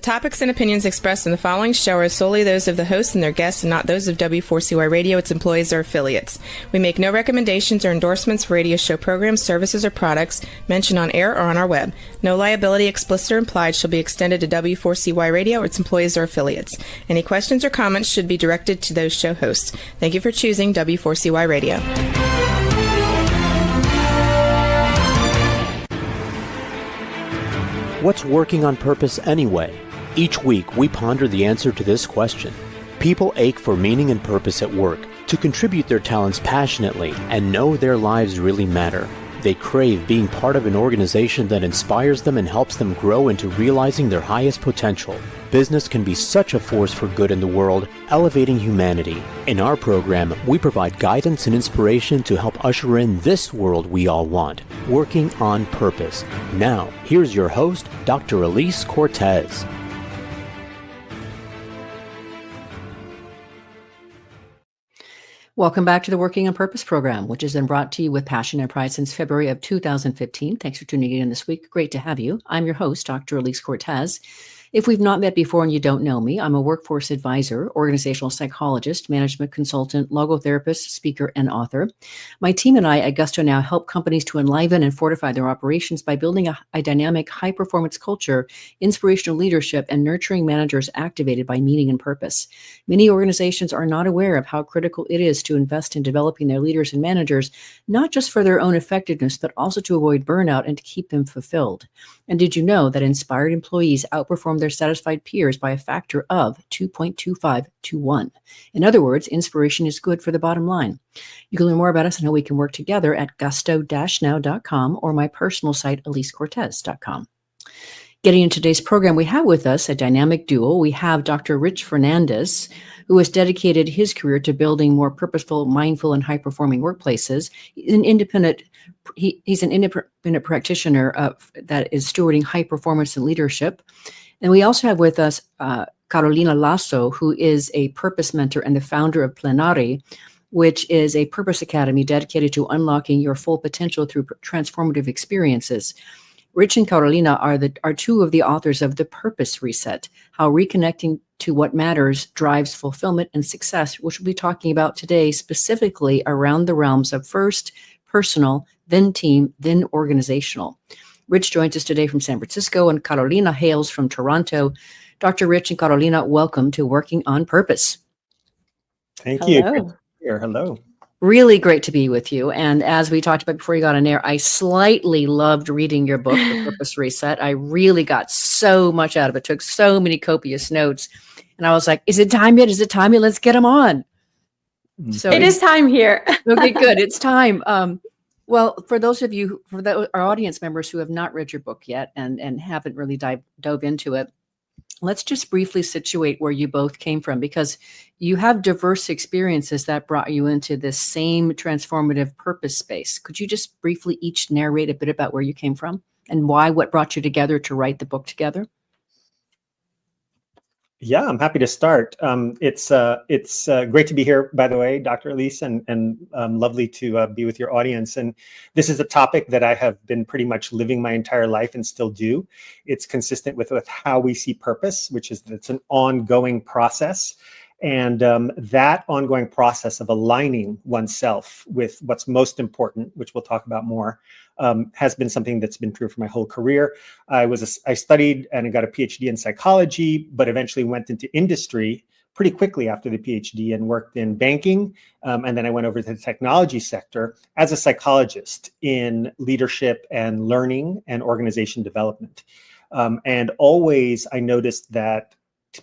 topics and opinions expressed in the following show are solely those of the host and their guests and not those of W4CY Radio, its employees, or affiliates. We make no recommendations or endorsements for radio show programs, services, or products mentioned on air or on our web. No liability, explicit or implied, shall be extended to W4CY Radio or its employees or affiliates. Any questions or comments should be directed to those show hosts. Thank you for choosing W4CY Radio. What's working on purpose anyway? Each week, we ponder the answer to this question. People ache for meaning and purpose at work, to contribute their talents passionately and know their lives really matter. They crave being part of an organization that inspires them and helps them grow into realizing their highest potential. Business can be such a force for good in the world, elevating humanity. In our program, we provide guidance and inspiration to help usher in this world we all want, working on purpose. Now, here's your host, Dr. Elise Cortez. Welcome back to the Working on Purpose program, which has been brought to you with passion and pride since February of 2015. Thanks for tuning in this week. Great to have you. I'm your host, Dr. Elise Cortez. If we've not met before and you don't know me, I'm a workforce advisor, organizational psychologist, management consultant, logotherapist, speaker, and author. My team and I at Gusto now help companies to enliven and fortify their operations by building a dynamic, high-performance culture, inspirational leadership, and nurturing managers activated by meaning and purpose. Many organizations are not aware of how critical it is to invest in developing their leaders and managers, not just for their own effectiveness, but also to avoid burnout and to keep them fulfilled. And did you know that inspired employees outperform their satisfied peers by a factor of 2.25 to 1? In other words, inspiration is good for the bottom line. You can learn more about us and how we can work together at gusto-now.com or my personal site, elisecortez.com. Getting into today's program, we have with us a dynamic duo. We have Dr. Rich Fernandez, who has dedicated his career to building more purposeful, mindful, and high-performing workplaces. He's an independent practitioner that is stewarding high performance and leadership. And we also have with us Carolina Lasso, who is a purpose mentor and the founder of Plenari, which is a purpose academy dedicated to unlocking your full potential through transformative experiences. Rich and Carolina are two of the authors of The Purpose Reset, How Reconnecting to What Matters Drives Fulfillment and Success, which we'll be talking about today specifically around the realms of first personal, then team, then organizational. Rich joins us today from San Francisco, and Carolina hails from Toronto. Dr. Rich and Carolina, welcome to Working on Purpose. Thank you. Good to be here. Hello. Really great to be with you. And as we talked about before you got on air, I slightly loved reading your book, The Purpose Reset. I really got so much out of it, took so many copious notes. And I was like, is it time yet? Is it time yet? Let's get them on. So it is time here. Okay, good. It's time. Well, for those of you, our audience members who have not read your book yet and haven't really dove into it, let's just briefly situate where you both came from, because you have diverse experiences that brought you into this same transformative purpose space. Could you just briefly each narrate a bit about where you came from and what brought you together to write the book together? Yeah, I'm happy to start. It's great to be here, by the way, Dr. Elise, and lovely to be with your audience. And this is a topic that I have been pretty much living my entire life and still do. It's consistent with how we see purpose, which is that it's an ongoing process. And that ongoing process of aligning oneself with what's most important, which we'll talk about more, has been something that's been true for my whole career. I studied and I got a PhD in psychology, but eventually went into industry pretty quickly after the PhD and worked in banking. And then I went over to the technology sector as a psychologist in leadership and learning and organization development. And always I noticed that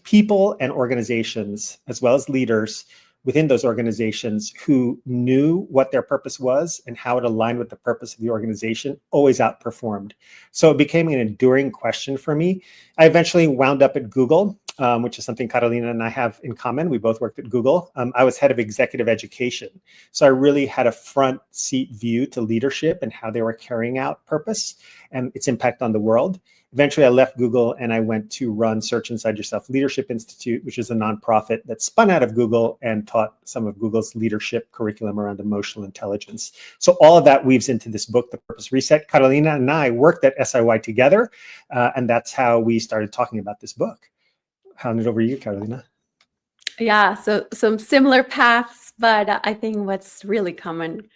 people and organizations, as well as leaders within those organizations who knew what their purpose was and how it aligned with the purpose of the organization, always outperformed. So it became an enduring question for me. I eventually wound up at Google, which is something Carolina and I have in common. We both worked at Google. I was head of executive education. So I really had a front seat view to leadership and how they were carrying out purpose and its impact on the world. Eventually, I left Google and I went to run Search Inside Yourself Leadership Institute, which is a nonprofit that spun out of Google and taught some of Google's leadership curriculum around emotional intelligence. So all of that weaves into this book, The Purpose Reset. Carolina and I worked at SIY together, and that's how we started talking about this book. hand it over to you, Carolina. Yeah, so some similar paths, but I think what's really common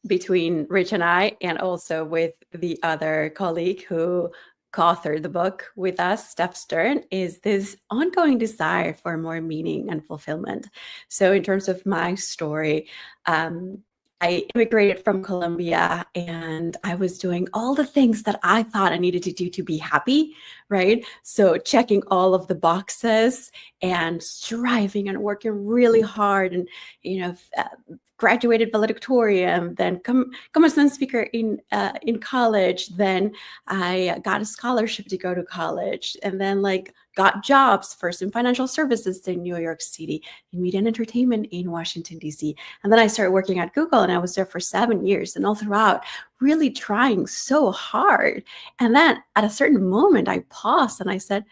between Rich and I, and also with the other colleague who co-authored the book with us, Steph Stern, is this ongoing desire for more meaning and fulfillment. So in terms of my story, I immigrated from Colombia and I was doing all the things that I thought I needed to do to be happy, right? So checking all of the boxes and striving and working really hard and, graduated valedictorian, then commencement speaker in college. Then I got a scholarship to go to college, and then got jobs first in financial services in New York City, in media and entertainment in Washington, D.C. And then I started working at Google, and I was there for 7 years, and all throughout really trying so hard. And then at a certain moment, I paused and I said,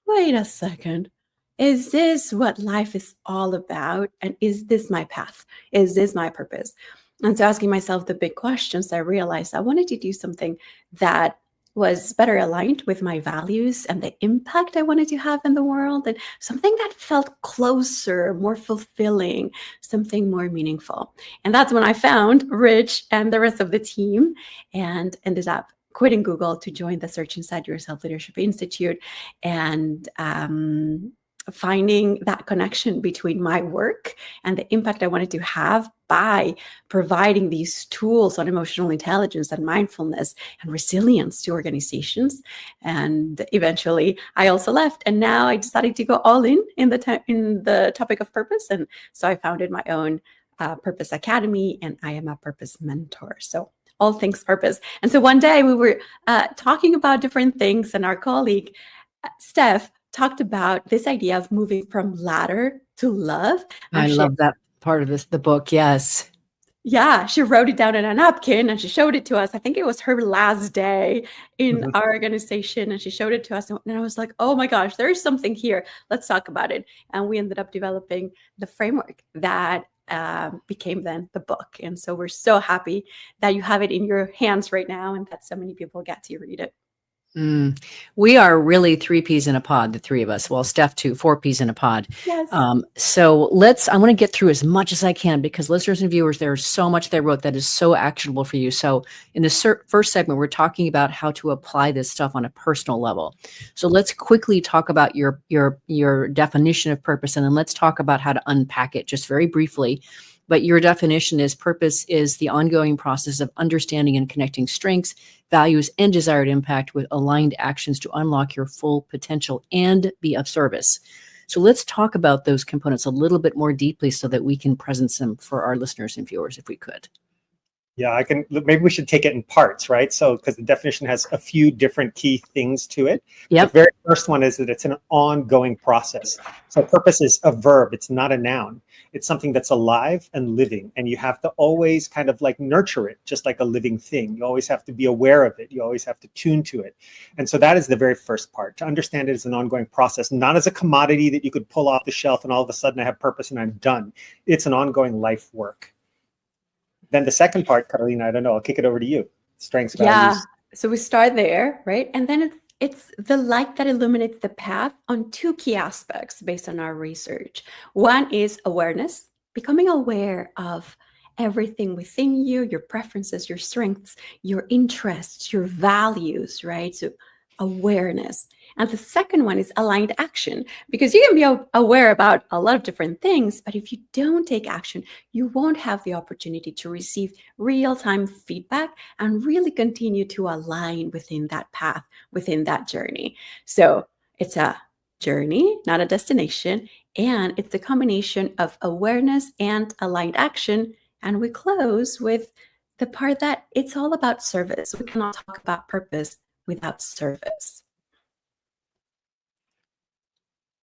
wait a second. Is this what life is all about? And is this my path? Is this my purpose? And so asking myself the big questions, I realized I wanted to do something that was better aligned with my values and the impact I wanted to have in the world, and something that felt closer, more fulfilling, something more meaningful. And that's when I found Rich and the rest of the team and ended up quitting Google to join the Search Inside Yourself Leadership Institute, and finding that connection between my work and the impact I wanted to have by providing these tools on emotional intelligence and mindfulness and resilience to organizations. And eventually I also left, and now I decided to go all in the topic of purpose. And so I founded my own Purpose Academy, and I am a purpose mentor. So all things purpose. And so one day we were talking about different things, and our colleague, Steph, talked about this idea of moving from ladder to love. I love that part of the book. Yes. Yeah, she wrote it down in a napkin and she showed it to us. I think it was her last day in our organization, and she showed it to us. And I was like, oh my gosh, there's something here. Let's talk about it. And we ended up developing the framework that became then the book. And so we're so happy that you have it in your hands right now and that so many people get to read it. We are really 3 peas in a pod, the 3 of us. Well, Steph too, 4 peas in a pod. Yes. So I want to get through as much as I can, because listeners and viewers, there's so much they wrote that is so actionable for you. So in the first segment, we're talking about how to apply this stuff on a personal level. So let's quickly talk about your definition of purpose, and then let's talk about how to unpack it just very briefly. But your definition is purpose is the ongoing process of understanding and connecting strengths, values, and desired impact with aligned actions to unlock your full potential and be of service. So let's talk about those components a little bit more deeply so that we can present them for our listeners and viewers, if we could. Yeah, maybe we should take it in parts, right? So, because the definition has a few different key things to it. Yep. The very first one is that it's an ongoing process. So purpose is a verb. It's not a noun. It's something that's alive and living. And you have to always kind of nurture it, just like a living thing. You always have to be aware of it. You always have to tune to it. And so that is the very first part, to understand it as an ongoing process, not as a commodity that you could pull off the shelf and all of a sudden I have purpose and I'm done. It's an ongoing life work. Then the second part, Carolina, I don't know, I'll kick it over to you. Strengths, values. Yeah. So we start there, right? And then it's the light that illuminates the path on 2 key aspects based on our research. One is awareness, becoming aware of everything within you, your preferences, your strengths, your interests, your values, right? So awareness. And the second one is aligned action, because you can be aware about a lot of different things, but if you don't take action, you won't have the opportunity to receive real-time feedback and really continue to align within that path, within that journey. So it's a journey, not a destination, and it's the combination of awareness and aligned action. And we close with the part that it's all about service. We cannot talk about purpose without service.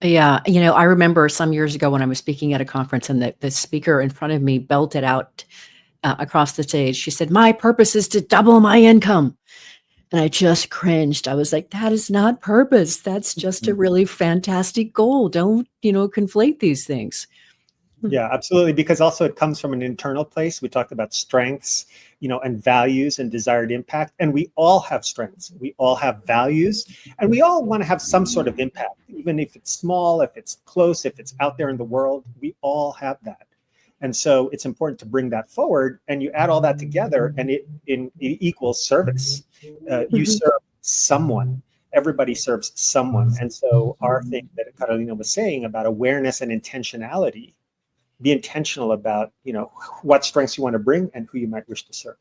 Yeah. I remember some years ago when I was speaking at a conference, and the speaker in front of me belted out across the stage. She said, "My purpose is to double my income." And I just cringed. I was like, that is not purpose. That's just a really fantastic goal. Don't, conflate these things. Yeah, absolutely. Because also it comes from an internal place. We talked about strengths, and values and desired impact. And we all have strengths. We all have values, and we all want to have some sort of impact, even if it's small, if it's close, if it's out there in the world. We all have that. And so it's important to bring that forward, and you add all that together, and it equals service. You serve someone. Everybody serves someone. And so our thing that Carolina was saying about awareness and intentionality, be intentional about, what strengths you want to bring and who you might wish to serve.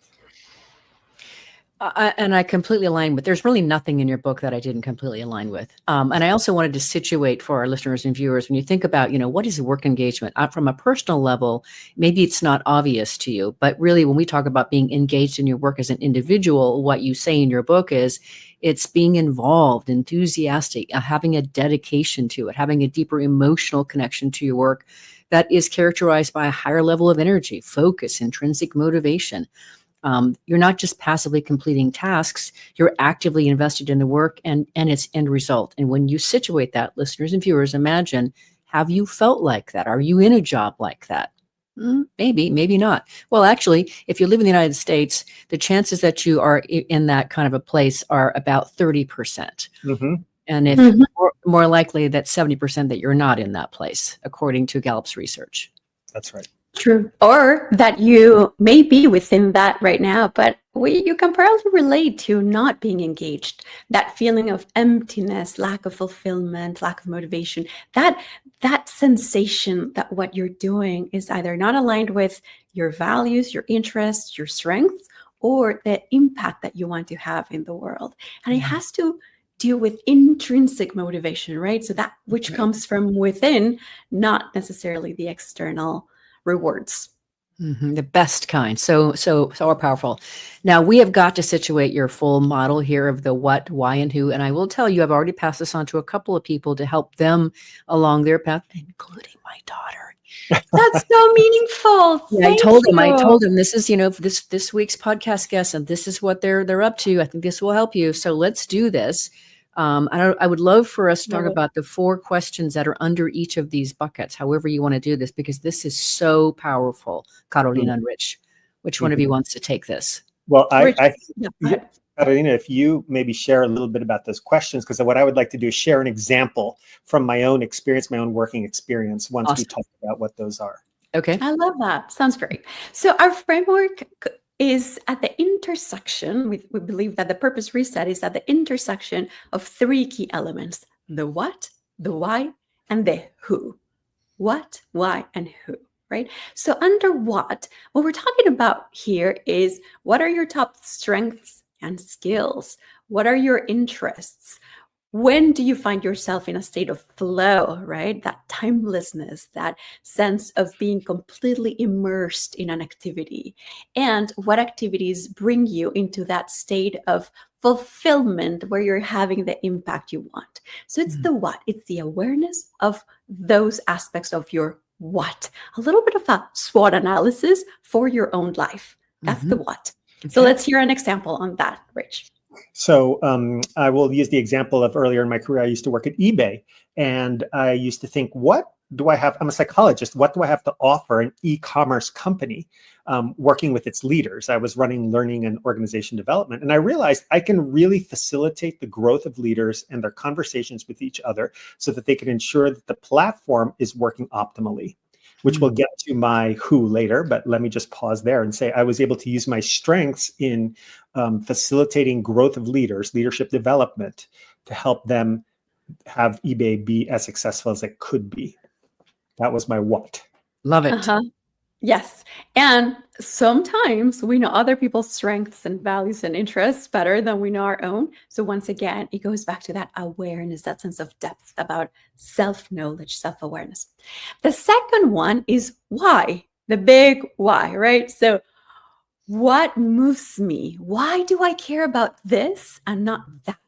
And I completely align with, there's really nothing in your book that I didn't completely align with. And I also wanted to situate for our listeners and viewers, when you think about, what is work engagement? From a personal level, maybe it's not obvious to you, but really when we talk about being engaged in your work as an individual, what you say in your book is it's being involved, enthusiastic, having a dedication to it, having a deeper emotional connection to your work that is characterized by a higher level of energy, focus, intrinsic motivation. You're not just passively completing tasks, you're actively invested in the work and its end result. And when you situate that, listeners and viewers, imagine, have you felt like that? Are you in a job like that? Maybe, maybe not. Well, actually, if you live in the United States, the chances that you are in that kind of a place are about 30%. Mm-hmm. And if more likely that 70% that you're not in that place, according to Gallup's research. That's right. True. Or that you may be within that right now, but you can probably relate to not being engaged, that feeling of emptiness, lack of fulfillment, lack of motivation, that sensation that what you're doing is either not aligned with your values, your interests, your strengths, or the impact that you want to have in the world. And it has to do with intrinsic motivation, right? So that which comes from within, not necessarily the external rewards. The best kind. So powerful. Now we have got to situate your full model here of the what, why, and who. And I will tell you, I've already passed this on to a couple of people to help them along their path, including my daughter. That's so meaningful. Yeah, I told him this is, this week's podcast guest, and this is what they're up to. I think this will help you. So let's do this. I would love for us to talk about the 4 questions that are under each of these buckets, however you want to do this, because this is so powerful. Carolina and Rich, which one of you wants to take this? Well, Carolina, if you maybe share a little bit about those questions, because what I would like to do is share an example from my own experience, my own working experience, once we talk about what those are. Okay. I love that. Sounds great. So our framework is at the intersection, we believe that the purpose reset is at the intersection of 3 key elements: the what, the why, and the who. What, why, and who, right? So under what we're talking about here is, what are your top strengths and skills? What are your interests? When do you find yourself in a state of flow, right? That timelessness, that sense of being completely immersed in an activity. And what activities bring you into that state of fulfillment where you're having the impact you want. So it's the what, it's the awareness of those aspects of your what. A little bit of a SWOT analysis for your own life. That's the what. Okay. So let's hear an example on that, Rich. So I will use the example of earlier in my career. I used to work at eBay, and I used to think, what do I have? I'm a psychologist. What do I have to offer an e-commerce company working with its leaders? I was running learning and organization development, and I realized I can really facilitate the growth of leaders and their conversations with each other so that they can ensure that the platform is working optimally, which we'll get to my who later, but let me just pause there and say I was able to use my strengths in facilitating growth of leaders, leadership development, to help them have eBay be as successful as it could be. That was my what. Love it. Yes. And sometimes we know other people's strengths and values and interests better than we know our own. So once again, it goes back to that awareness, that sense of depth about self-knowledge, self-awareness. The second one is why, the big why, right? So what moves me? Why do I care about this and not that?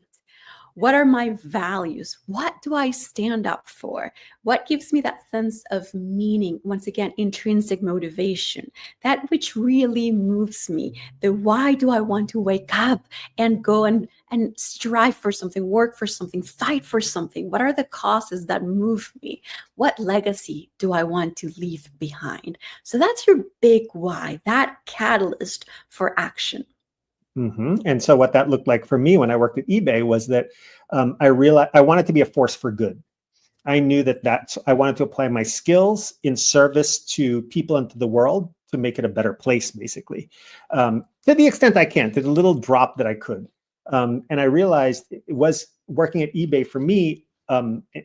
What are my values? What do I stand up for? What gives me that sense of meaning? Once again, intrinsic motivation, that which really moves me. The why do I want to wake up and go and and strive for something, work for something, fight for something? What are the causes that move me? What legacy do I want to leave behind? So that's your big why, that catalyst for action. And so what that looked like for me when I worked at eBay was that I realized I wanted to be a force for good. I knew that I wanted to apply my skills in service to people and to the world to make it a better place, basically, to the extent I can, to the little drop that I could. And I realized it was working at eBay for me,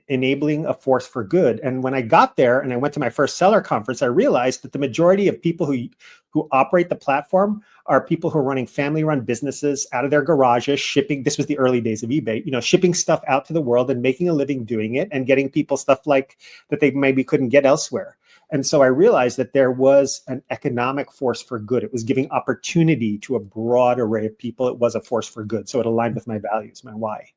enabling a force for good. And when I got there and I went to my first seller conference, I realized that the majority of people who operate the platform are people who are running family-run businesses out of their garages, shipping. This was the early days of eBay, shipping stuff out to the world and making a living doing it and getting people stuff like that they maybe couldn't get elsewhere. And so I realized that there was an economic force for good. It was giving opportunity to a broad array of people. It was a force for good. So it aligned with my values, my why.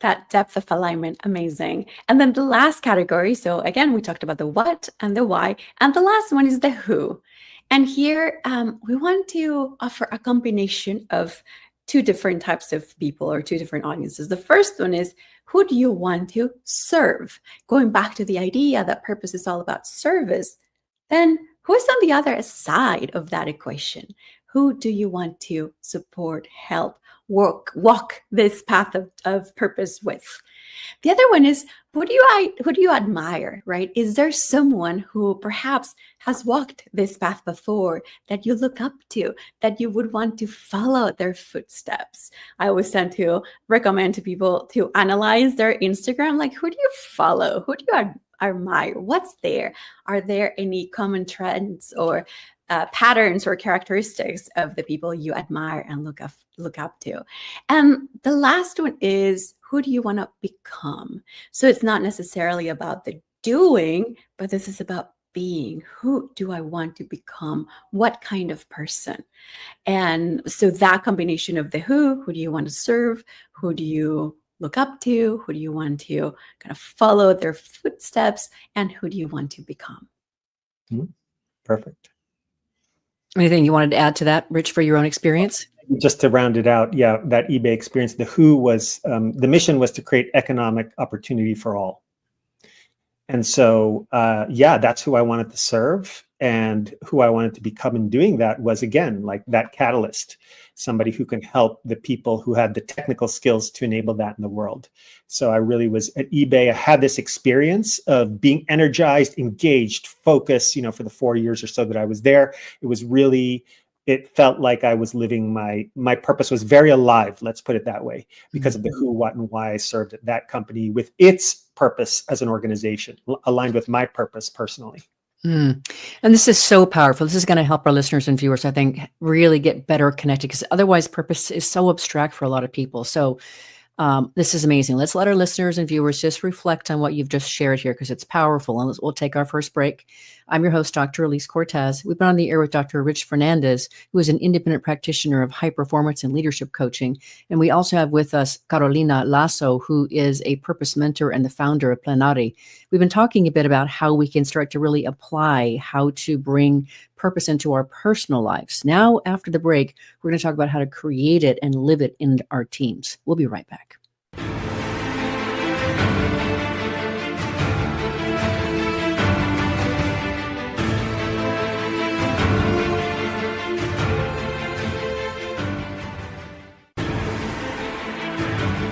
That depth of alignment, amazing. And then the last category. So again, we talked about the what and the why. And the last one is the who. And here we want to offer a combination of two different types of people or two different audiences. The first one is, who do you want to serve? Going back to the idea that purpose is all about service, then who is on the other side of that equation? Who do you want to support, help, walk this path of purpose with? The other one is, who do you admire, right? Is there someone who perhaps has walked this path before that you look up to, that you would want to follow their footsteps? I always tend to recommend to people to analyze their Instagram, like, who do you follow? Who do you admire? What's there? Are there any common trends or patterns or characteristics of the people you admire and look up to? And the last one is, who do you want to become? So it's not necessarily about the doing, but this is about being. Who do I want to become? What kind of person? And so that combination of the who do you want to serve? Who do you look up to? Who do you want to kind of follow their footsteps? And who do you want to become? Perfect. Anything you wanted to add to that, Rich, for your own experience? Just to round it out, yeah, that eBay experience, the who was, the mission was to create economic opportunity for all. And so, that's who I wanted to serve, and who I wanted to become in doing that was, again, like that catalyst, somebody who can help the people who had the technical skills to enable that in the world. So I really was at eBay. I had this experience of being energized, engaged, focused, for the 4 years or so that I was there. It was really, it felt like I was living my purpose was very alive, let's put it that way, because of the who, what, and why I served at that company with its purpose as an organization, aligned with my purpose personally. And this is so powerful. This is going to help our listeners and viewers, I think, really get better connected, because otherwise purpose is so abstract for a lot of people. So this is amazing. Let's let our listeners and viewers just reflect on what you've just shared here, because it's powerful. And we'll take our first break. I'm your host, Dr. Elise Cortez. We've been on the air with Dr. Rich Fernandez, who is an independent practitioner of high performance and leadership coaching. And we also have with us Carolina Lasso, who is a purpose mentor and the founder of Plenari. We've been talking a bit about how we can start to really apply how to bring purpose into our personal lives. Now, after the break, we're going to talk about how to create it and live it in our teams. We'll be right back.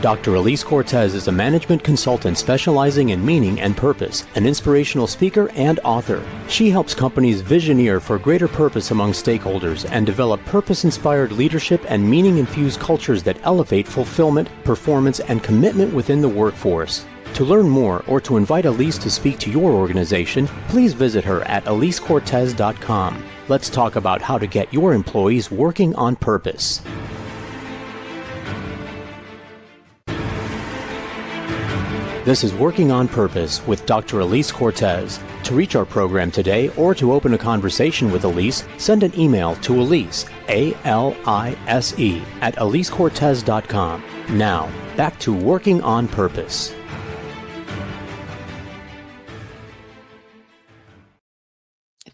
Dr. Elise Cortez is a management consultant specializing in meaning and purpose, an inspirational speaker and author. She helps companies visioneer for greater purpose among stakeholders and develop purpose-inspired leadership and meaning-infused cultures that elevate fulfillment, performance, and commitment within the workforce. To learn more or to invite Elise to speak to your organization, please visit her at elisecortez.com. Let's talk about how to get your employees working on purpose. This is Working on Purpose with Dr. Elise Cortez. To reach our program today or to open a conversation with Elise, send an email to Elise, A-L-I-S-E, at elisecortez.com. Now, back to Working on Purpose.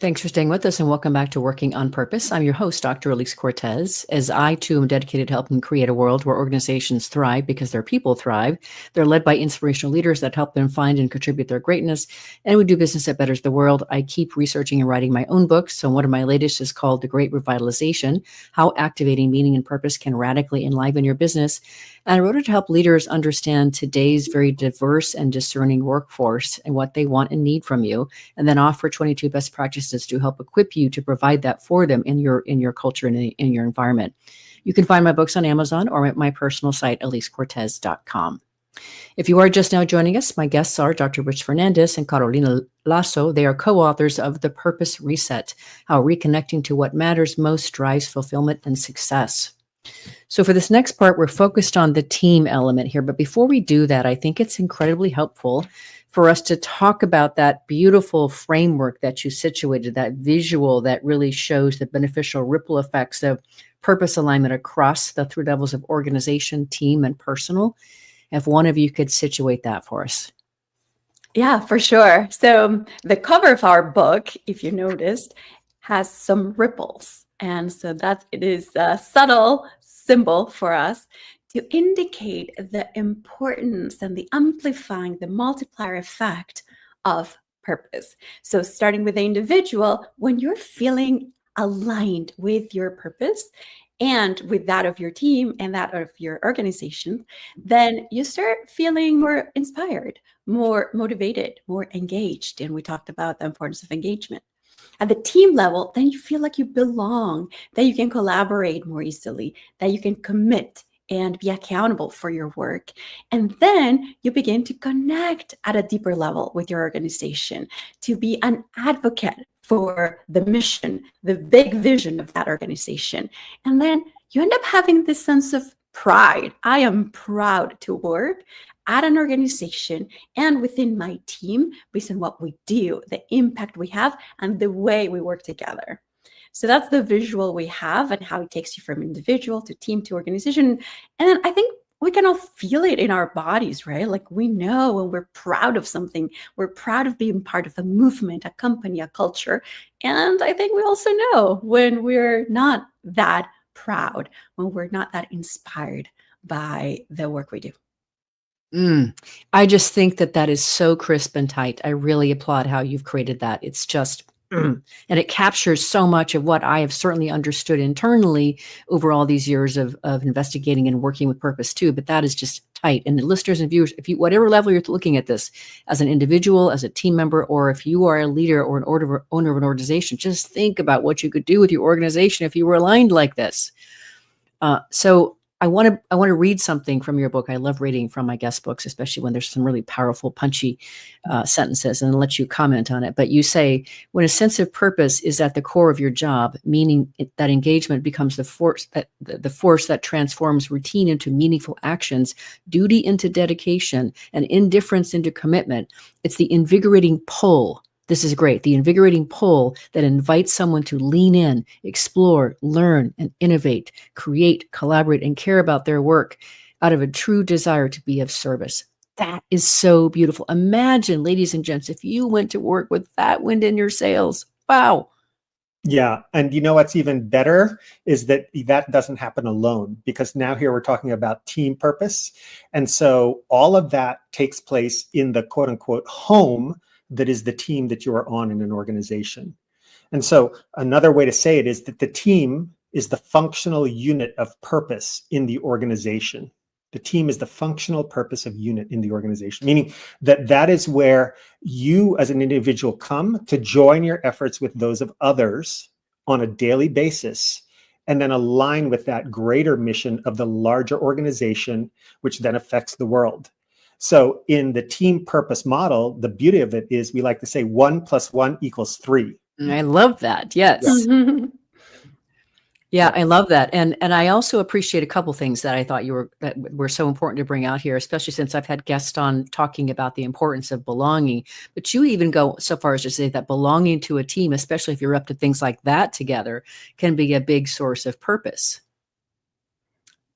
Thanks for staying with us and welcome back to Working on Purpose. I'm your host, Dr. Elise Cortez. As I too am dedicated to helping create a world where organizations thrive because their people thrive. They're led by inspirational leaders that help them find and contribute their greatness. And we do business that betters the world. I keep researching and writing my own books. So one of my latest is called The Great Revitalization: How Activating Meaning and Purpose Can Radically Enliven Your Business. And I wrote it to help leaders understand today's very diverse and discerning workforce and what they want and need from you, and then offer 22 best practices to help equip you to provide that for them in your culture and in your environment. You can find my books on Amazon or at my personal site, elisecortez.com. If you are just now joining us, my guests are Dr. Rich Fernandez and Carolina Lasso. They are co-authors of The Purpose Reset: How Reconnecting to What Matters Most Drives Fulfillment and Success. So for this next part, we're focused on the team element here. But before we do that, I think it's incredibly helpful for us to talk about that beautiful framework that you situated, that visual that really shows the beneficial ripple effects of purpose alignment across the three levels of organization, team, and personal. If one of you could situate that for us. Yeah, for sure. So the cover of our book, if you noticed, has some ripples. And so that it is a subtle symbol for us to indicate the importance and the amplifying, the multiplier effect of purpose. So starting with the individual, when you're feeling aligned with your purpose and with that of your team and that of your organization, then you start feeling more inspired, more motivated, more engaged. And we talked about the importance of engagement. At the team level, then you feel like you belong, that you can collaborate more easily, that you can commit and be accountable for your work. And then you begin to connect at a deeper level with your organization, to be an advocate for the mission, the big vision of that organization. And then you end up having this sense of pride. I am proud to work at an organization and within my team based on what we do, the impact we have, and the way we work together. So that's the visual we have and how it takes you from individual to team to organization. And I think we can all feel it in our bodies, right? Like we know when we're proud of something, we're proud of being part of a movement, a company, a culture. And I think we also know when we're not that proud, when we're not that inspired by the work we do. I just think that is so crisp and tight. I really applaud how you've created that. It's just, and it captures so much of what I have certainly understood internally over all these years of investigating and working with purpose too. But that is just tight. And the listeners and viewers, if you, whatever level you're looking at this, as an individual, as a team member, or if you are a leader or an owner of an organization, just think about what you could do with your organization if you were aligned like this. So I want to read something from your book. I love reading from my guest books, especially when there's some really powerful, punchy sentences, and I'll let you comment on it. But you say, when a sense of purpose is at the core of your job, meaning that engagement becomes the force that transforms routine into meaningful actions, duty into dedication, and indifference into commitment. It's the invigorating pull. This is great. The invigorating pull that invites someone to lean in, explore, learn, and innovate, create, collaborate, and care about their work out of a true desire to be of service. That is so beautiful. Imagine, ladies and gents, if you went to work with that wind in your sails. Wow. Yeah. And you know what's even better is that doesn't happen alone, because now here we're talking about team purpose. And so all of that takes place in the quote unquote home that is the team that you are on in an organization. And so another way to say it is that the team is the functional unit of purpose in the organization. The team is the functional purpose of unit in the organization, meaning that is where you as an individual come to join your efforts with those of others on a daily basis, and then align with that greater mission of the larger organization, which then affects the world. So in the team purpose model, the beauty of it is we like to say 1 + 1 = 3. I love that. Yes. Yeah, I love that. And I also appreciate a couple things that I thought that were so important to bring out here, especially since I've had guests on talking about the importance of belonging. But you even go so far as to say that belonging to a team, especially if you're up to things like that together, can be a big source of purpose.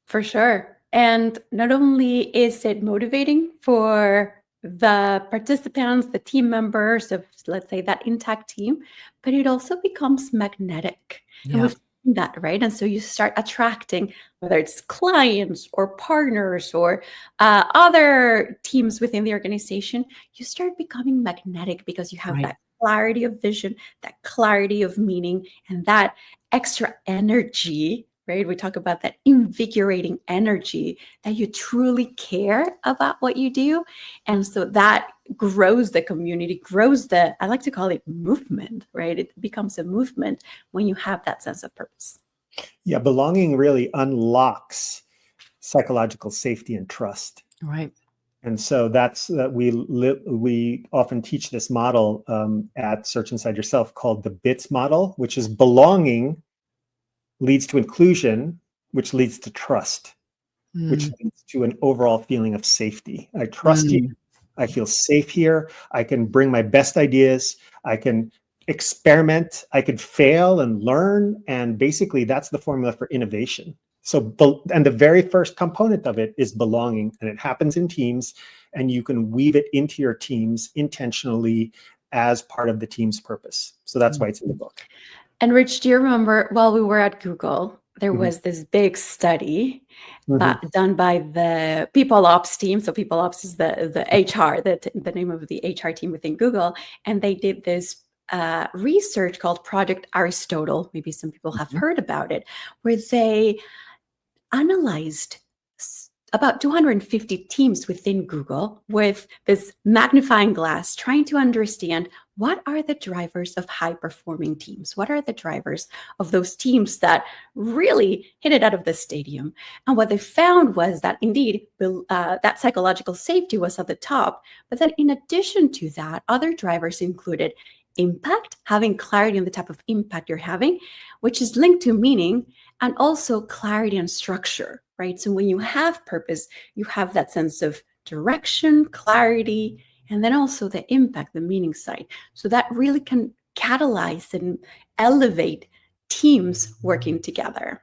For sure. And not only is it motivating for the participants, the team members of, let's say, that intact team, but it also becomes magnetic. And Yeah. we've seen that, right? And so you start attracting, whether it's clients or partners or other teams within the organization, you start becoming magnetic because you have Right. that clarity of vision, that clarity of meaning, and that extra energy, right? We talk about that invigorating energy that you truly care about what you do. And so that grows the community, grows the, I like to call it movement, right? It becomes a movement when you have that sense of purpose. Yeah, belonging really unlocks psychological safety and trust. Right. And so that's we often teach this model at Search Inside Yourself called the BITS model, which is belonging leads to inclusion, which leads to trust, which leads to an overall feeling of safety. I trust you. I feel safe here. I can bring my best ideas. I can experiment. I could fail and learn. And basically, that's the formula for innovation. So, and the very first component of it is belonging, and it happens in teams, and you can weave it into your teams intentionally as part of the team's purpose. So that's why it's in the book. And Rich, do you remember while we were at Google, there was this big study done by the People Ops team. So People Ops is the HR, the name of the HR team within Google. And they did this research called Project Aristotle. Maybe some people have heard about it, where they analyzed about 250 teams within Google with this magnifying glass, trying to understand what are the drivers of high-performing teams? What are the drivers of those teams that really hit it out of the stadium? And what they found was that indeed, that psychological safety was at the top, but then in addition to that, other drivers included impact, having clarity on the type of impact you're having, which is linked to meaning, and also clarity and structure, right? So when you have purpose, you have that sense of direction, clarity, and then also the impact, the meaning side. So that really can catalyze and elevate teams working together.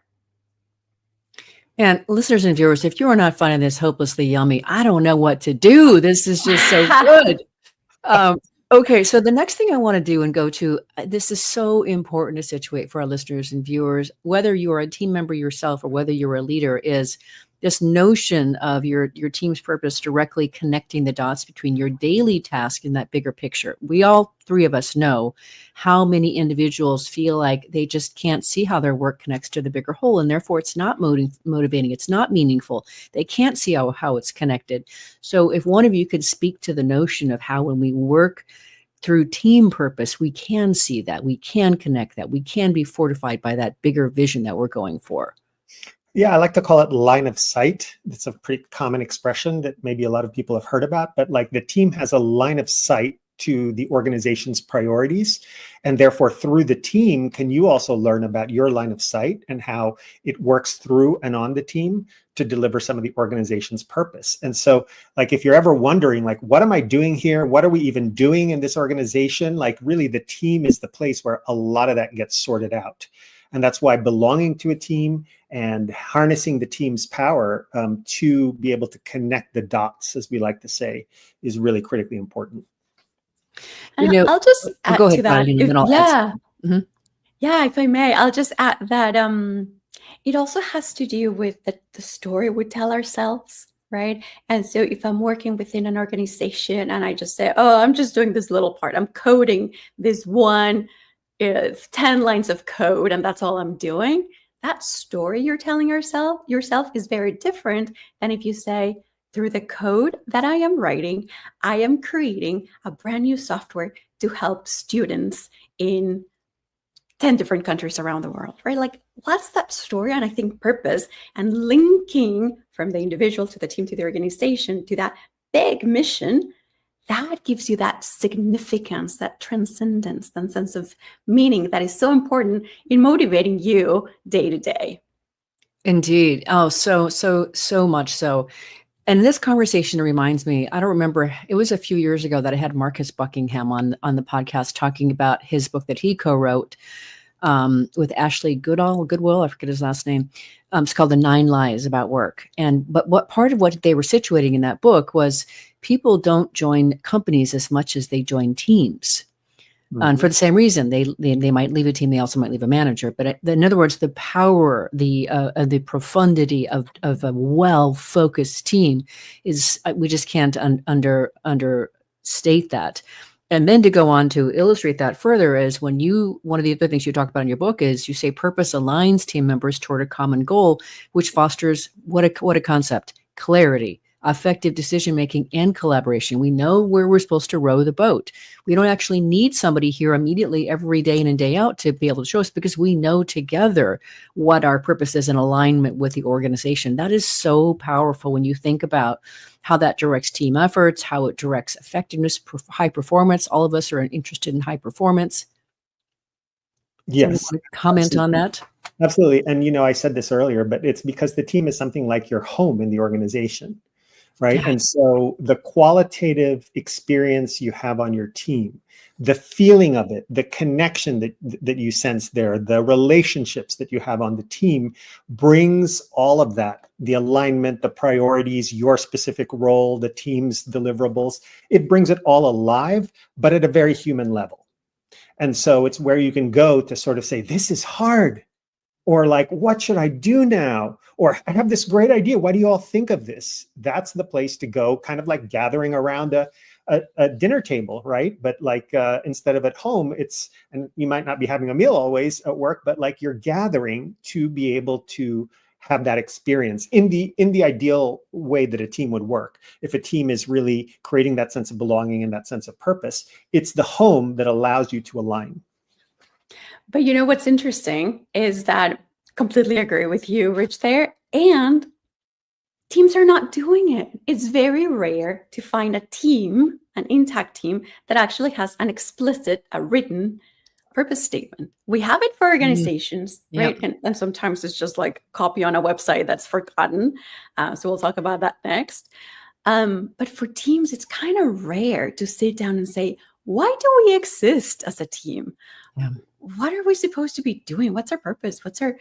And listeners and viewers, if you are not finding this hopelessly yummy, I don't know what to do. This is just so good. Okay, so the next thing I want to do and go to, this is so important to situate for our listeners and viewers, whether you are a team member yourself or whether you're a leader, is this notion of your team's purpose directly connecting the dots between your daily task and that bigger picture. We all three of us know how many individuals feel like they just can't see how their work connects to the bigger whole, and therefore it's not motivating, it's not meaningful. They can't see how it's connected. So if one of you could speak to the notion of how when we work through team purpose, we can see that, we can connect that, we can be fortified by that bigger vision that we're going for. Yeah, I like to call it line of sight. It's a pretty common expression that maybe a lot of people have heard about, but like the team has a line of sight to the organization's priorities. And therefore, through the team, can you also learn about your line of sight and how it works through and on the team to deliver some of the organization's purpose? And so, like, if you're ever wondering, like, what am I doing here? What are we even doing in this organization? Like, really, the team is the place where a lot of that gets sorted out. And that's why belonging to a team and harnessing the team's power to be able to connect the dots, as we like to say, is really critically important. I'll just add to that. Yeah, if I may, I'll just add that it also has to do with the story we tell ourselves, right? And so if I'm working within an organization and I just say, oh, I'm just doing this little part, I'm coding this 10 lines of code, and that's all I'm doing, that story you're telling yourself is very different than if you say, through the code that I am writing, I am creating a brand new software to help students in 10 different countries around the world, right? Like, what's that story? And I think purpose and linking from the individual to the team to the organization to that big mission, that gives you that significance, that transcendence, that sense of meaning that is so important in motivating you day to day. Indeed. Oh, so much so. And this conversation reminds me, I don't remember, it was a few years ago that I had Marcus Buckingham on the podcast talking about his book that he co-wrote, with Ashley Goodwill, I forget his last name. It's called The 9 Lies About Work. But what part of what they were situating in that book was people don't join companies as much as they join teams. And for the same reason, they might leave a team. They also might leave a manager. But in other words, the power, the profundity of a well-focused team is, we just can't understate that. And then to go on to illustrate that further is one of the other things you talk about in your book is you say purpose aligns team members toward a common goal, which fosters what a concept: clarity, effective decision-making, and collaboration. We know where we're supposed to row the boat. We don't actually need somebody here immediately every day in and day out to be able to show us, because we know together what our purpose is in alignment with the organization. That is so powerful when you think about how that directs team efforts, how it directs effectiveness, high performance. All of us are interested in high performance. Yes. So you want to comment on that? Absolutely. And, I said this earlier, but it's because the team is something like your home in the organization, right? Yeah. And so the qualitative experience you have on your team, the feeling of it, the connection that you sense there, the relationships that you have on the team brings all of that, the alignment, the priorities, your specific role, the team's deliverables. It brings it all alive, but at a very human level. And so it's where you can go to sort of say, this is hard. Or like, what should I do now? Or I have this great idea. What do you all think of this? That's the place to go, kind of like gathering around a dinner table, right? But like instead of at home, and you might not be having a meal always at work, but like you're gathering to be able to have that experience in the ideal way that a team would work. If a team is really creating that sense of belonging and that sense of purpose, it's the home that allows you to align. But what's interesting is that completely agree with you, Rich, there. And teams are not doing it. It's very rare to find a team, an intact team, that actually has an explicit, a written purpose statement. We have it for organizations, right? And sometimes it's just like copy on a website that's forgotten. So we'll talk about that next. But for teams, it's kind of rare to sit down and say, why do we exist as a team? Yeah. What are we supposed to be doing? What's our purpose? What are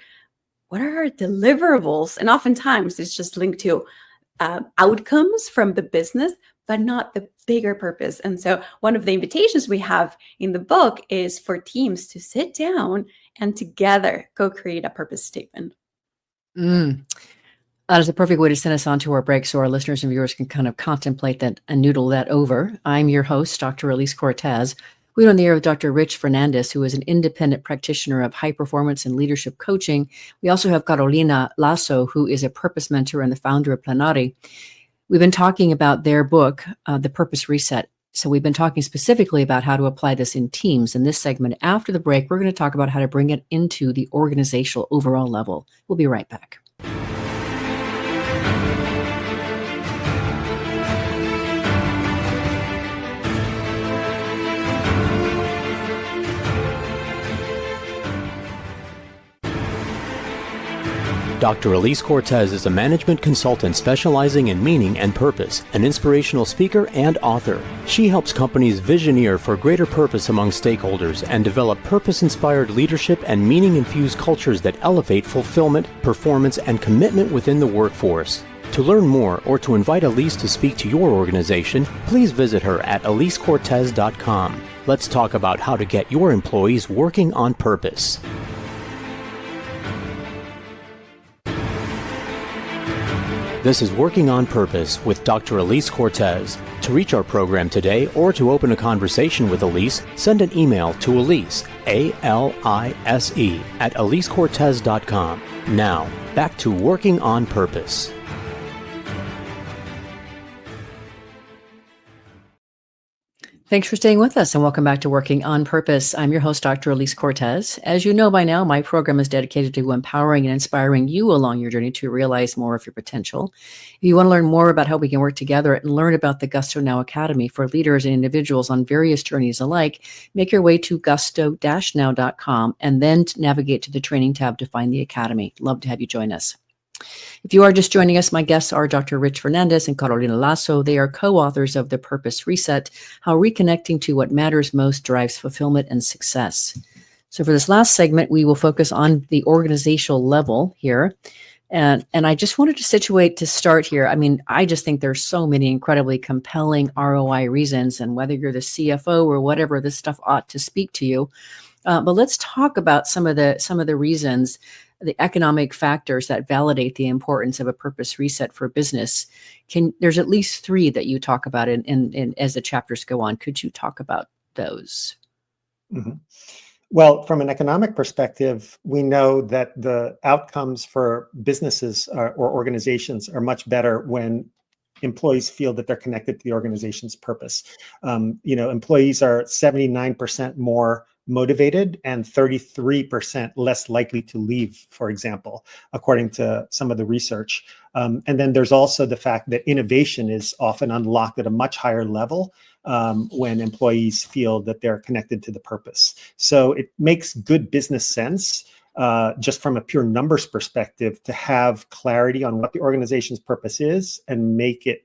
our deliverables? And oftentimes it's just linked to outcomes from the business, but not the bigger purpose. And so one of the invitations we have in the book is for teams to sit down and together go create a purpose statement. That is a perfect way to send us on to our break so our listeners and viewers can kind of contemplate that and noodle that over. I'm your host, Dr. Elise Cortez. We're on the air with Dr. Rich Fernandez, who is an independent practitioner of high performance and leadership coaching. We also have Carolina Lasso, who is a purpose mentor and the founder of Planari. We've been talking about their book, The Purpose Reset. So we've been talking specifically about how to apply this in teams. In this segment, after the break, we're going to talk about how to bring it into the organizational overall level. We'll be right back. Dr. Elise Cortez is a management consultant specializing in meaning and purpose, an inspirational speaker and author. She helps companies visioneer for greater purpose among stakeholders and develop purpose-inspired leadership and meaning-infused cultures that elevate fulfillment, performance, and commitment within the workforce. To learn more or to invite Elise to speak to your organization, please visit her at elisecortez.com. Let's talk about how to get your employees working on purpose. This is Working on Purpose with Dr. Elise Cortez. To reach our program today or to open a conversation with Elise, send an email to Elise, A-L-I-S-E, at elisecortez.com. Now, back to Working on Purpose. Thanks for staying with us and welcome back to Working on Purpose. I'm your host, Dr. Elise Cortez. As you know by now, my program is dedicated to empowering and inspiring you along your journey to realize more of your potential. If you want to learn more about how we can work together and learn about the Gusto Now Academy for leaders and individuals on various journeys alike, make your way to gusto-now.com and then navigate to the training tab to find the Academy. Love to have you join us. If you are just joining us, my guests are Dr. Rich Fernandez and Carolina Lasso. They are co-authors of The Purpose Reset, How Reconnecting to What Matters Most Drives Fulfillment and Success. So for this last segment, we will focus on the organizational level here. And I just wanted to situate to start here. I mean, I just think there's so many incredibly compelling ROI reasons, and whether you're the CFO or whatever, this stuff ought to speak to you. But let's talk about some of the reasons, the economic factors that validate the importance of a purpose reset for business. There's at least 3 that you talk about in as the chapters go on. Could you talk about those? Mm-hmm. Well, from an economic perspective, we know that the outcomes for businesses or organizations are much better when employees feel that they're connected to the organization's purpose. Employees are 79% more motivated and 33% less likely to leave, for example, according to some of the research. And then there's also the fact that innovation is often unlocked at a much higher level when employees feel that they're connected to the purpose. So it makes good business sense, just from a pure numbers perspective, to have clarity on what the organization's purpose is and make it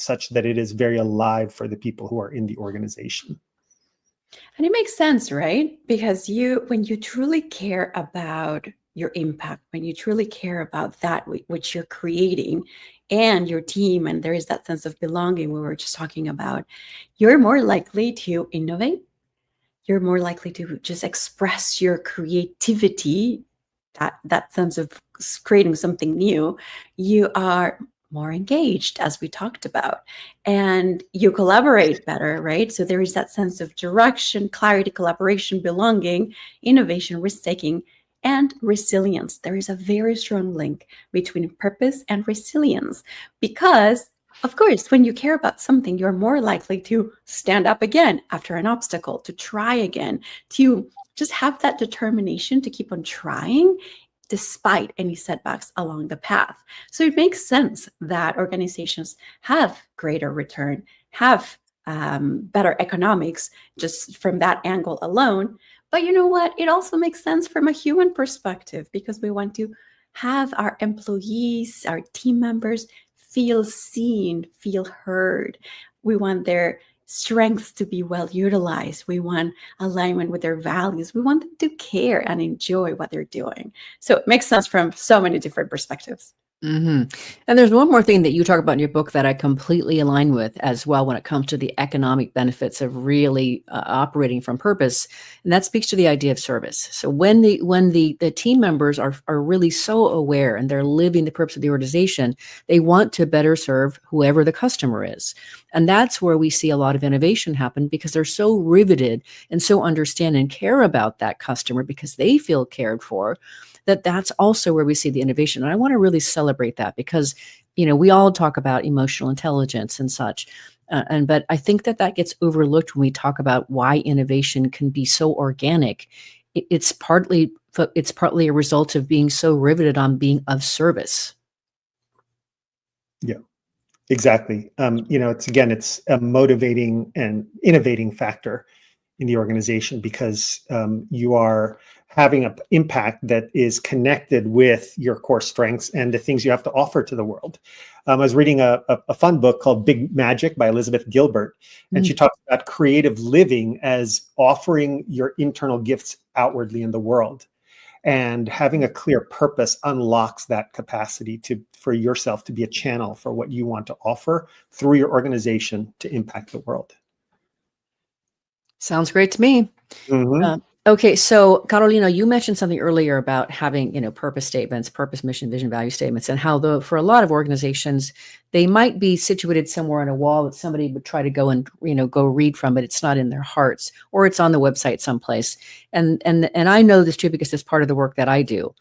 such that it is very alive for the people who are in the organization. And it makes sense, right? Because when you truly care about your impact, when you truly care about that which you're creating and your team, and there is that sense of belonging we were just talking about, you're more likely to innovate. You're more likely to just express your creativity, that sense of creating something new. You are more engaged, as we talked about, and you collaborate better, right? So there is that sense of direction, clarity, collaboration, belonging, innovation, risk-taking, and resilience. There is a very strong link between purpose and resilience, because of course, when you care about something, you're more likely to stand up again after an obstacle, to try again, to just have that determination to keep on trying despite any setbacks along the path. So it makes sense that organizations have greater return, have better economics just from that angle alone. But you know what? It also makes sense from a human perspective, because we want to have our employees, our team members feel seen, feel heard. We want their strengths to be well utilized. We want alignment with their values. We want them to care and enjoy what they're doing. So it makes sense from so many different perspectives. Mm-hmm. And there's one more thing that you talk about in your book that I completely align with as well when it comes to the economic benefits of really operating from purpose, and that speaks to the idea of service. So when the team members are really so aware and they're living the purpose of the organization, they want to better serve whoever the customer is. And that's where we see a lot of innovation happen, because they're so riveted and so understand and care about that customer because they feel cared for. That's also where we see the innovation. And I want to really celebrate that, because, we all talk about emotional intelligence and such. But I think that gets overlooked when we talk about why innovation can be so organic. It's partly a result of being so riveted on being of service. Yeah, exactly. It's a motivating and innovating factor in the organization, because you are having an impact that is connected with your core strengths and the things you have to offer to the world. I was reading a fun book called Big Magic by Elizabeth Gilbert, and she talks about creative living as offering your internal gifts outwardly in the world. And having a clear purpose unlocks that capacity for yourself to be a channel for what you want to offer through your organization to impact the world. Sounds great to me. Mm-hmm. Okay, so Carolina, you mentioned something earlier about having, purpose statements, purpose, mission, vision, value statements, and how for a lot of organizations, they might be situated somewhere on a wall that somebody would try to go and, go read from, but it's not in their hearts, or it's on the website someplace. And I know this too, because it's part of the work that I do.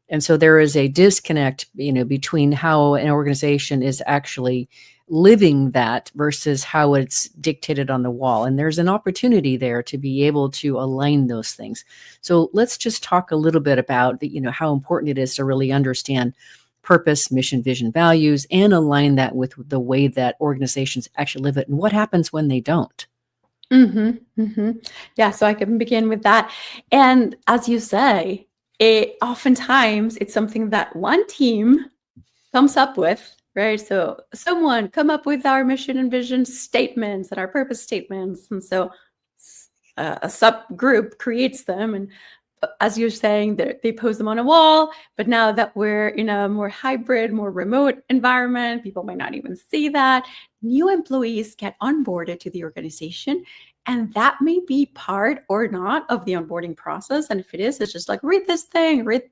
And so there is a disconnect, between how an organization is actually living that versus how it's dictated on the wall. And there's an opportunity there to be able to align those things. So let's just talk a little bit about how important it is to really understand purpose, mission, vision, values, and align that with the way that organizations actually live it, and what happens when they don't. Mm-hmm, mm-hmm. Yeah, so I can begin with that. And as you say, oftentimes it's something that one team comes up with, right? So someone come up with our mission and vision statements and our purpose statements. And so a subgroup creates them, and as you're saying, they post them on a wall. But now that we're in a more hybrid, more remote environment, people might not even see that. New employees get onboarded to the organization, and that may be part or not of the onboarding process. And if it is, it's just like, read this thing, read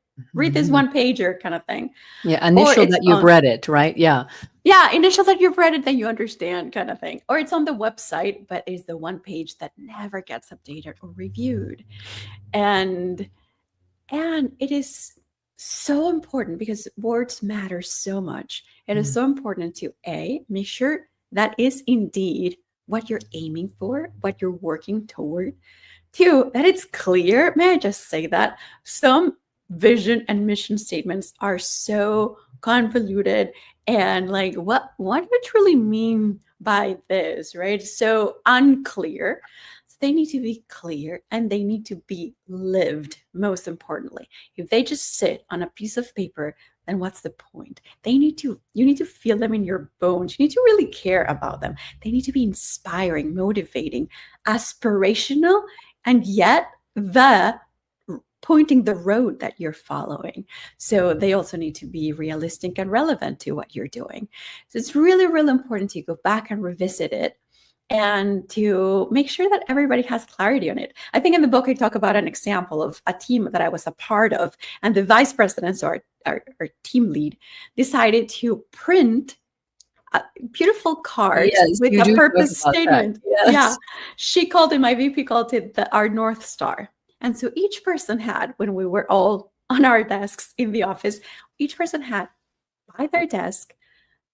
this one pager kind of thing. Yeah, initial that you've read it, right? Yeah. Yeah, initial that you've read it, then you understand kind of thing. Or it's on the website, but it's the one page that never gets updated or reviewed. And it is so important because words matter so much. It is so important to make sure that is indeed what you're aiming for, what you're working toward. 2, that it's clear. May I just say that some vision and mission statements are so convoluted and like, what do we truly mean by this, right? So unclear. So they need to be clear, and they need to be lived, most importantly. If they just sit on a piece of paper, then what's the point? You need to feel them in your bones. You need to really care about them. They need to be inspiring, motivating, aspirational, and yet pointing the road that you're following. So they also need to be realistic and relevant to what you're doing. So it's really, really important to go back and revisit it and to make sure that everybody has clarity on it. I think in the book, I talk about an example of a team that I was a part of, and the vice president, so our team lead, decided to print beautiful cards with a purpose statement. Yes. Yeah, she called it, my VP called it our North Star. And so each person had, when we were all on our desks in the office, each person had by their desk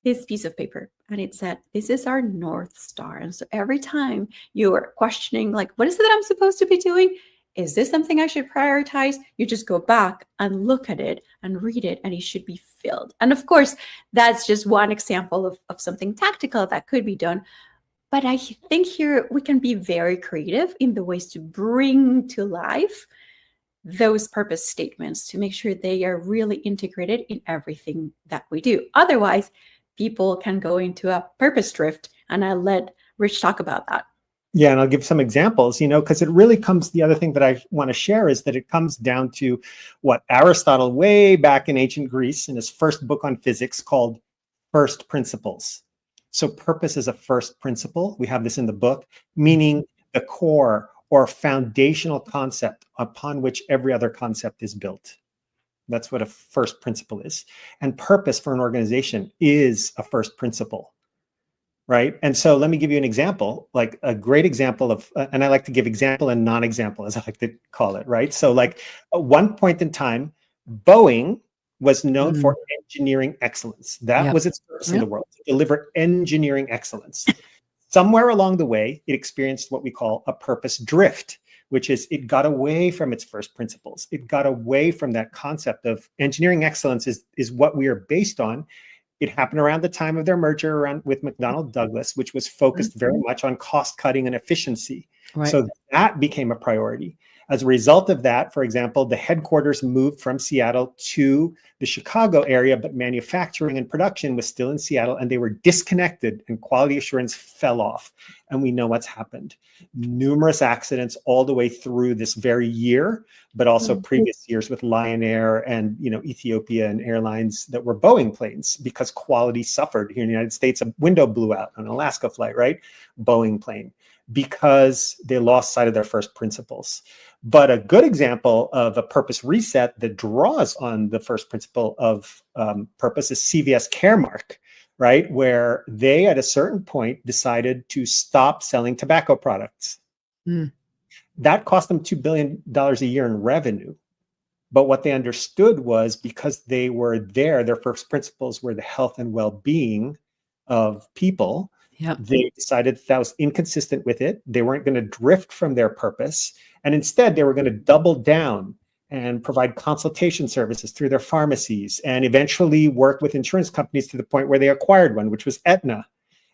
this piece of paper, and it said, this is our North Star. And so every time you are questioning, like, what is it that I'm supposed to be doing? Is this something I should prioritize? You just go back and look at it and read it, and it should be filled. And of course, that's just one example of something tactical that could be done. But I think here we can be very creative in the ways to bring to life those purpose statements to make sure they are really integrated in everything that we do. Otherwise, people can go into a purpose drift. And I'll let Rich talk about that. Yeah, and I'll give some examples, because it really comes, the other thing that I want to share is that it comes down to what Aristotle, way back in ancient Greece, in his first book on physics called First Principles. So purpose is a first principle. We have this in the book, meaning the core or foundational concept upon which every other concept is built. That's what a first principle is. And purpose for an organization is a first principle, right? And so let me give you an example, like a great example of, and I like to give example and non-example, as I like to call it, right? So like at one point in time, Boeing was known for engineering excellence. That was its purpose in the world, to deliver engineering excellence. Somewhere along the way, it experienced what we call a purpose drift, which is it got away from its first principles. It got away from that concept of engineering excellence is what we are based on. It happened around the time of their merger with McDonnell Douglas, which was focused very much on cost cutting and efficiency. Right. So that became a priority. As a result of that, for example, the headquarters moved from Seattle to the Chicago area, but manufacturing and production was still in Seattle, and they were disconnected, and quality assurance fell off. And we know what's happened. Numerous accidents all the way through this very year, but also previous years with Lion Air and Ethiopia and airlines that were Boeing planes, because quality suffered. Here in the United States, a window blew out on an Alaska flight, right? Boeing plane, because they lost sight of their first principles. But a good example of a purpose reset that draws on the first principle of purpose is CVS Caremark, right? Where they, at a certain point, decided to stop selling tobacco products. That cost them $2 billion a year in revenue. But what they understood was, because they were there, their first principles were the health and well-being of people. Yep. They decided that was inconsistent with it. They weren't going to drift from their purpose. And instead, they were going to double down and provide consultation services through their pharmacies, and eventually work with insurance companies to the point where they acquired one, which was Aetna.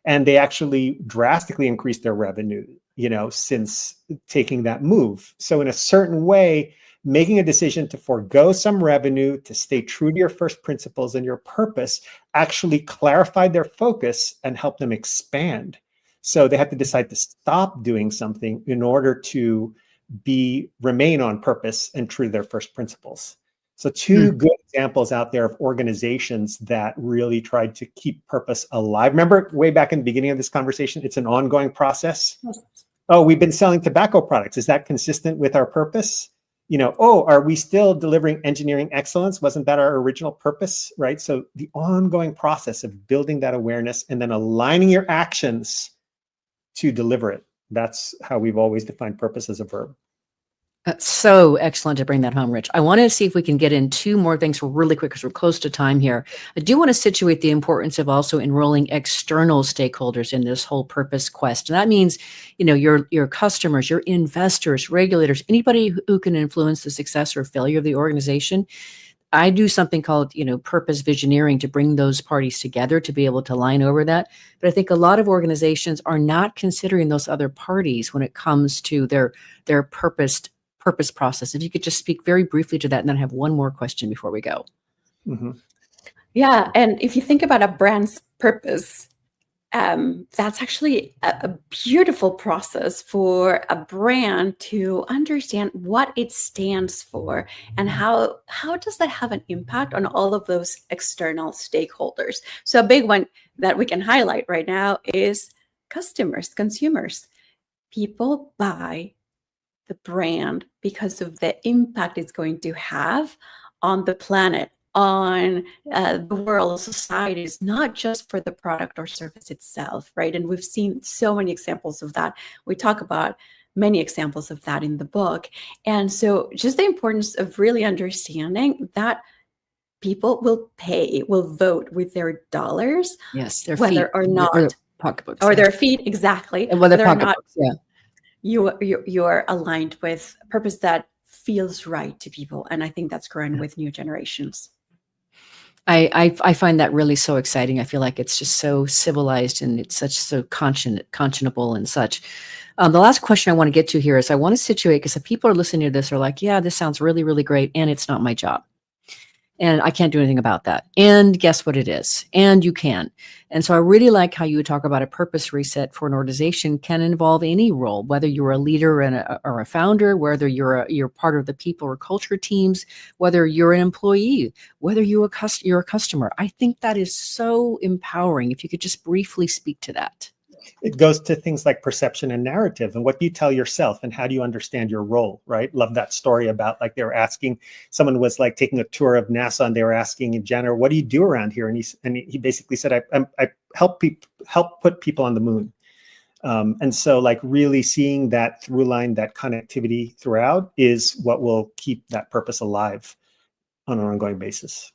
And they actually drastically increased their revenue, since taking that move. So in a certain way, making a decision to forego some revenue, to stay true to your first principles and your purpose, actually clarified their focus and helped them expand. So they had to decide to stop doing something in order to remain on purpose and true to their first principles. So two good examples out there of organizations that really tried to keep purpose alive. Remember way back in the beginning of this conversation, it's an ongoing process. Oh, we've been selling tobacco products. Is that consistent with our purpose? Are we still delivering engineering excellence? Wasn't that our original purpose, right? So the ongoing process of building that awareness and then aligning your actions to deliver it. That's how we've always defined purpose as a verb. So excellent to bring that home, Rich. I want to see if we can get in two more things really quick because we're close to time here. I do want to situate the importance of also enrolling external stakeholders in this whole purpose quest. And that means, your customers, your investors, regulators, anybody who can influence the success or failure of the organization. I do something called, purpose visioneering to bring those parties together to be able to line over that. But I think a lot of organizations are not considering those other parties when it comes to their purpose process. If you could just speak very briefly to that, and then I have one more question before we go. Mm-hmm. Yeah, and if you think about a brand's purpose, that's actually a beautiful process for a brand to understand what it stands for and how does that have an impact on all of those external stakeholders. So a big one that we can highlight right now is customers, consumers. People buy the brand because of the impact it's going to have on the planet, on the world, societies, not just for the product or service itself, right? And we've seen so many examples of that. We talk about many examples of that in the book. And so just the importance of really understanding that people will vote with their dollars, Yes, their whether feet, or not, or their pocketbooks, or their feet, exactly, and whether or not yeah. you're aligned with a purpose that feels right to people. And I think that's growing with new generations. I find that really so exciting. I feel like it's just so civilized and it's so conscionable and such. The last question I want to get to here is I want to situate, because if people are listening to this are like, yeah, this sounds really, really great, and it's not my job. And I can't do anything about that. And guess what it is? And you can. And so I really like how you talk about a purpose reset for an organization can involve any role, whether you're a leader or a founder, whether you're part of the people or culture teams, whether you're an employee, whether you're a customer. I think that is so empowering. If you could just briefly speak to that. It goes to things like perception and narrative and what you tell yourself and how do you understand your role, right? Love that story about, like, they were asking, someone was like taking a tour of NASA and they were asking Jenner, what do you do around here? And he basically said, I help put people on the moon. And so, like, really seeing that through line, that connectivity throughout is what will keep that purpose alive on an ongoing basis.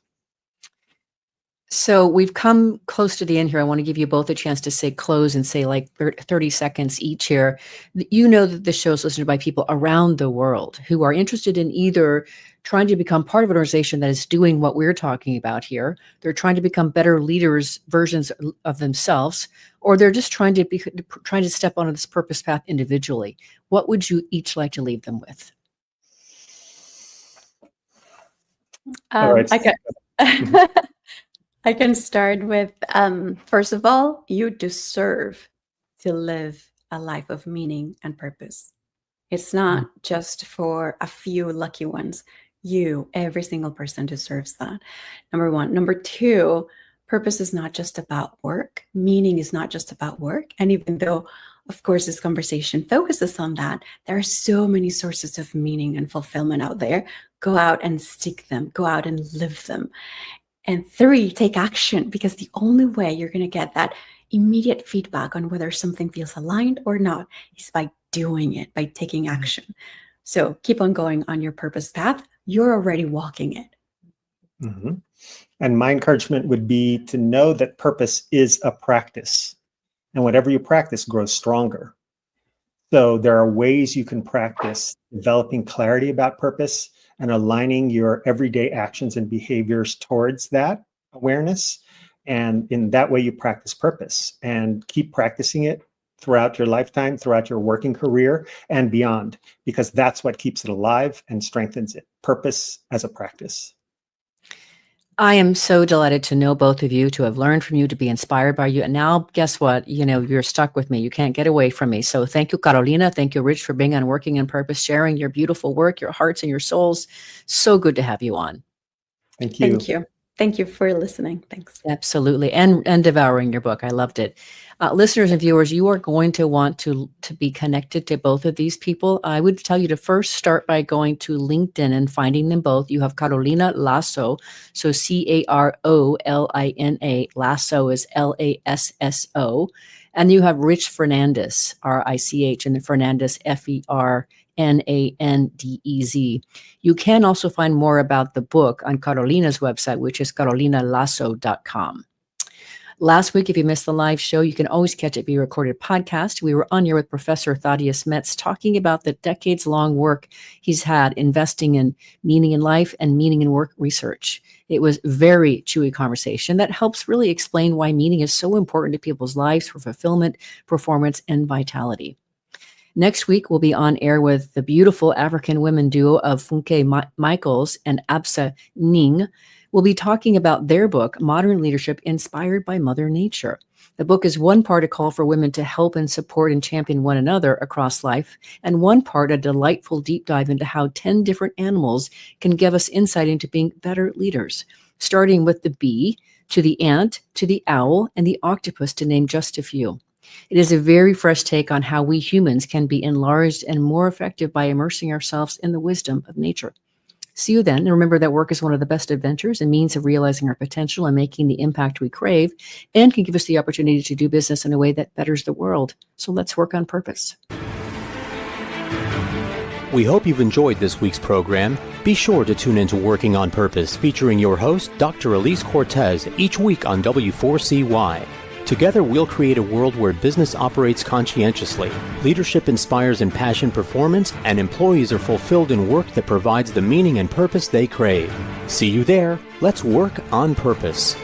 So we've come close to the end here. I want to give you both a chance to say close and say like 30 seconds each here. You know that the show is listened to by people around the world who are interested in either trying to become part of an organization that is doing what we're talking about here. They're trying to become better leaders, versions of themselves, or they're just trying to step onto this purpose path individually. What would you each like to leave them with? All right. I can start with, first of all, you deserve to live a life of meaning and purpose. It's not just for a few lucky ones. Every single person deserves that. Number one. Number two, purpose is not just about work. Meaning is not just about work. And even though, of course, this conversation focuses on that, there are so many sources of meaning and fulfillment out there. Go out and seek them. Go out and live them. And three, take action, because the only way you're going to get that immediate feedback on whether something feels aligned or not is by doing it, by taking action. So keep on going on your purpose path. You're already walking it. Mm-hmm. And my encouragement would be to know that purpose is a practice, and whatever you practice grows stronger. So there are ways you can practice developing clarity about purpose and aligning your everyday actions and behaviors towards that awareness. And in that way, you practice purpose, and keep practicing it throughout your lifetime, throughout your working career and beyond, because that's what keeps it alive and strengthens it. Purpose as a practice. I am so delighted to know both of you, to have learned from you, to be inspired by you. And now, guess what? You're stuck with me. You can't get away from me. So thank you, Carolina. Thank you, Rich, for being on Working in Purpose, sharing your beautiful work, your hearts and your souls. So good to have you on. Thank you. Thank you. Thank you for listening. Thanks. Absolutely. And devouring your book. I loved it. Listeners and viewers, you are going to want to be connected to both of these people. I would tell you to first start by going to LinkedIn and finding them both. You have Carolina Lasso, so Carolina. Lasso is Lasso. And you have Rich Fernandez, Rich, and then Fernandez, Fernandez. You can also find more about the book on Carolina's website, which is carolinalasso.com. Last week, if you missed the live show, you can always catch it via recorded podcast. We were on here with Professor Thaddeus Metz talking about the decades-long work he's had investing in meaning in life and meaning in work research. It was very chewy conversation that helps really explain why meaning is so important to people's lives for fulfillment, performance, and vitality. Next week, we'll be on air with the beautiful African women duo of Funke Michaels and Absa Ning. We'll be talking about their book, Modern Leadership Inspired by Mother Nature. The book is one part a call for women to help and support and champion one another across life, and one part a delightful deep dive into how 10 different animals can give us insight into being better leaders, starting with the bee, to the ant, to the owl, and the octopus, to name just a few. It is a very fresh take on how we humans can be enlarged and more effective by immersing ourselves in the wisdom of nature. See you then. And remember that work is one of the best adventures and means of realizing our potential and making the impact we crave, and can give us the opportunity to do business in a way that betters the world. So let's work on purpose. We hope you've enjoyed this week's program. Be sure to tune into Working on Purpose, featuring your host, Dr. Elise Cortez, each week on W4CY. Together, we'll create a world where business operates conscientiously, leadership inspires impassioned performance, and employees are fulfilled in work that provides the meaning and purpose they crave. See you there. Let's work on purpose.